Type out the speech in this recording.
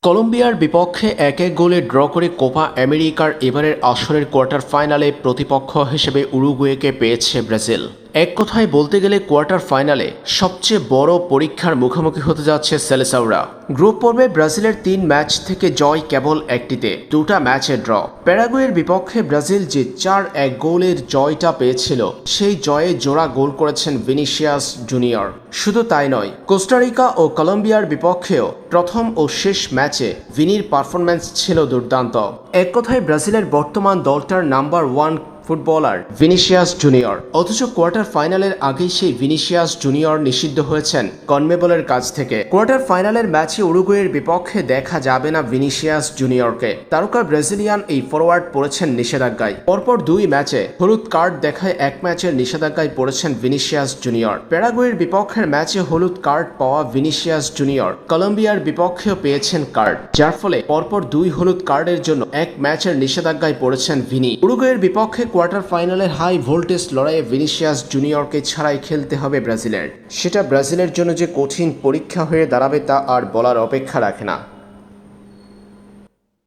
কলম্বিয়ার বিপক্ষে ১-১ গোলে ড্র করে কোপা আমেরিকার এবারের আসরের কোয়ার্টার ফাইনালে প্রতিপক্ষ হিসেবে উরুগুয়েকে পেয়েছে ব্রাজিল। এক কথায় বলতে গেলে কোয়ার্টার ফাইনালে সবচেয়ে বড় পরীক্ষার মুখোমুখি হতে যাচ্ছে সেলেসাওরা। গ্রুপ পর্বে ব্রাজিলের ৩ ম্যাচ থেকে জয় কেবল একটিতে, ২টা ম্যাচে ড্র। প্যারাগুয়ের বিপক্ষে ব্রাজিল যে ৪-১ গোলের জয়টা পেয়েছিল, সেই জয়ে জোড়া গোল করেছেন ভিনিসিয়াস জুনিয়র। শুধু তাই নয়, কোস্টারিকা ও কলম্বিয়ার বিপক্ষেও প্রথম ও শেষ ম্যাচে ভিনির পারফরম্যান্স ছিল দুর্দান্ত। এক কথায় ব্রাজিলের বর্তমান দলটার নাম্বার 1 ফুটবলার ভিনিসিয়াস জুনিয়র। অথচ কোয়ার্টার ফাইনালের আগেই সেই ভিনিসিয়াস জুনিয়র নিষিদ্ধ হয়েছেন কনমেবলের কাছ থেকে। কোয়ার্টার ফাইনালের ম্যাচে উরুগুয়ের বিপক্ষে দেখা যাবে না ভিনিসিয়াস জুনিয়রকে। তারকা ব্রাজিলিয়ান এই ফরওয়ার্ড পড়েছেন নিষেধাজ্ঞায়। পরপর ২ ম্যাচে হলুদ কার্ড দেখায় ১ ম্যাচের নিষেধাজ্ঞায় পড়েছেন ভিনিসিয়াস জুনিয়র। প্যারাগুয়ের বিপক্ষের ম্যাচে হলুদ কার্ড পাওয়া ভিনিসিয়াস জুনিয়র কলম্বিয়ার বিপক্ষেও পেয়েছেন কার্ড, যার ফলে পরপর ২ হলুদ কার্ডের জন্য ১ ম্যাচের নিষেধাজ্ঞায় পড়েছেন ভিনি। উরুগুয়ের বিপক্ষে কোয়ার্টার ফাইনালের হাই ভোল্টেজ লড়াইয়ে ভিনিসিয়াস জুনিয়রকে ছাড়াই খেলতে হবে ব্রাজিলের। সেটা ব্রাজিলের জন্য যে কঠিন পরীক্ষা হয়ে দাঁড়াবে তা আর বলার অপেক্ষা রাখে না।